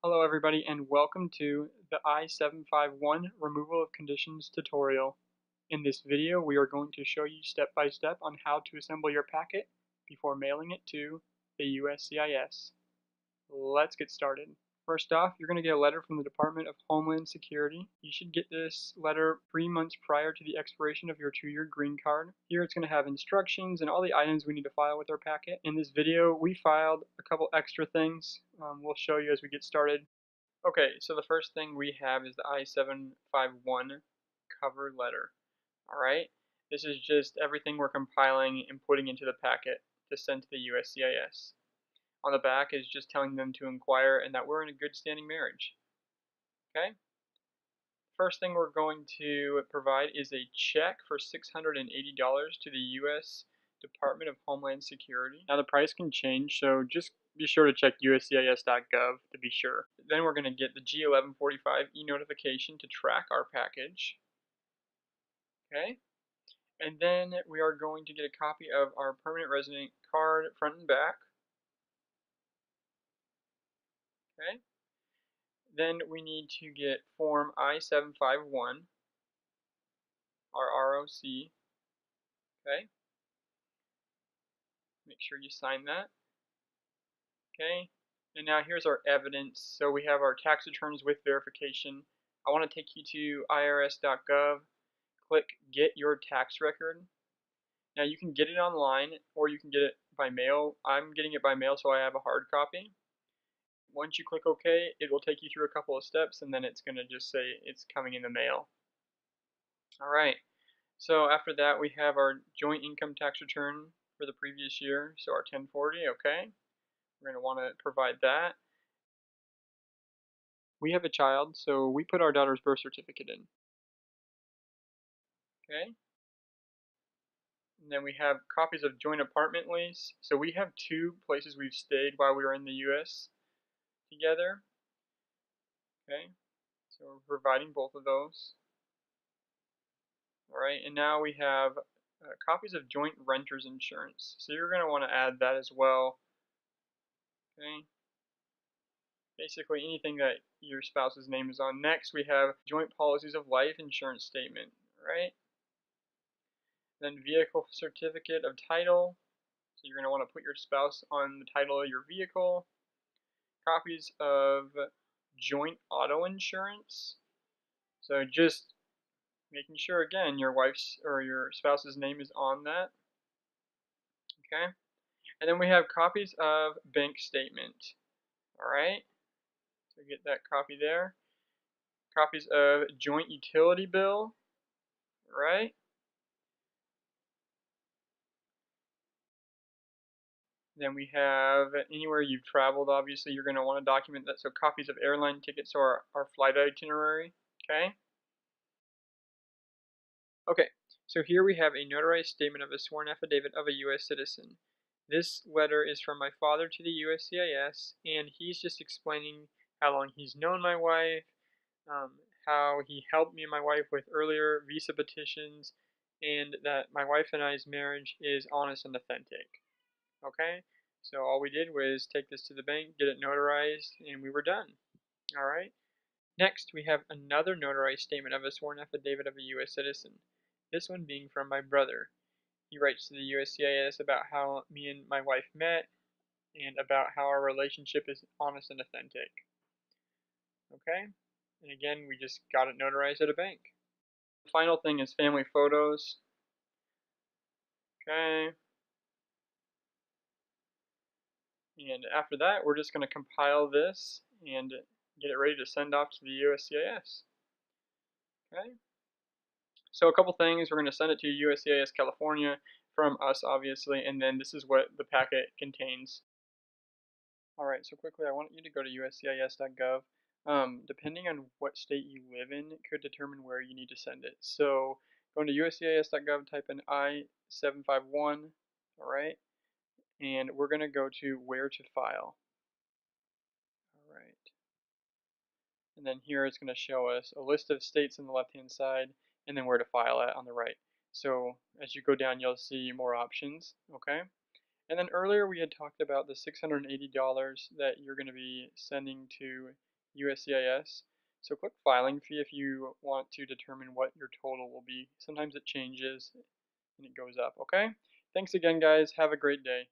Hello everybody and welcome to the I-751 Removal of Conditions tutorial. In this video we are going to show you step by step on how to assemble your packet before mailing it to the USCIS. Let's get started. First off, you're going to get a letter from the Department of Homeland Security. You should get this letter 3 months prior to the expiration of your 2-year green card. Here it's going to have instructions and all the items we need to file with our packet. In this video, we filed a couple extra things. We'll show you as we get started. Okay, so the first thing we have is the I-751 cover letter. Alright, this is just everything we're compiling and putting into the packet to send to the USCIS. On the back is just telling them to inquire and that we're in a good standing marriage. Okay? First thing we're going to provide is a check for $680 to the U.S. Department of Homeland Security. Now the price can change, so just be sure to check uscis.gov to be sure. Then we're going to get the G1145 e-notification to track our package. Okay? And then we are going to get a copy of our permanent resident card front and back. Okay? Then we need to get form I-751, our ROC. Okay? Make sure you sign that. Okay? And now here's our evidence. So we have our tax returns with verification. I want to take you to irs.gov. Click Get Your Tax Record. Now you can get it online or you can get it by mail. I'm getting it by mail, so I have a hard copy. Once you click OK, it will take you through a couple of steps and then it's going to just say it's coming in the mail. Alright, so after that we have our joint income tax return for the previous year, so our 1040, okay. We're going to want to provide that. We have a child, so we put our daughter's birth certificate in. Okay. And then we have copies of joint apartment lease. So we have 2 places we've stayed while we were in the U.S. together. Okay. So we're providing both of those. Alright, and now we have copies of joint renter's insurance. So you're going to want to add that as well. Okay. Basically anything that your spouse's name is on. Next we have joint policies of life insurance statement. Right. Then vehicle certificate of title. So you're going to want to put your spouse on the title of your vehicle. Copies of joint auto insurance. So just making sure again your wife's or your spouse's name is on that. Okay. And then we have copies of bank statement. Alright. So get that copy there. Copies of joint utility bill. Right. Then we have anywhere you've traveled, obviously you're going to want to document that, so copies of airline tickets or our flight itinerary. Okay. Okay, so here we have a notarized statement of a sworn affidavit of a U.S. citizen. This letter is from my father to the USCIS, and he's just explaining how long he's known my wife, how he helped me and my wife with earlier visa petitions, and that my wife and I's marriage is honest and authentic. Okay, so all we did was take this to the bank, get it notarized, and we were done. Alright, next we have another notarized statement of a sworn affidavit of a U.S. citizen. This one being from my brother. He writes to the USCIS about how me and my wife met and about how our relationship is honest and authentic. Okay, and again we just got it notarized at a bank. The final thing is family photos. Okay. And after that, we're just going to compile this and get it ready to send off to the USCIS. Okay. So a couple things, we're going to send it to USCIS California from us, obviously, and then this is what the packet contains. Alright, so quickly, I want you to go to uscis.gov. Depending on what state you live in, it could determine where you need to send it. So going to uscis.gov, type in I-751, alright, and we're going to go to where to file. Alright. And then here it's going to show us a list of states on the left hand side and then where to file at on the right. So as you go down you'll see more options. Okay. And then earlier we had talked about the $680 that you're going to be sending to USCIS. So click filing fee if you want to determine what your total will be. Sometimes it changes and it goes up, okay? Thanks again, guys. Have a great day.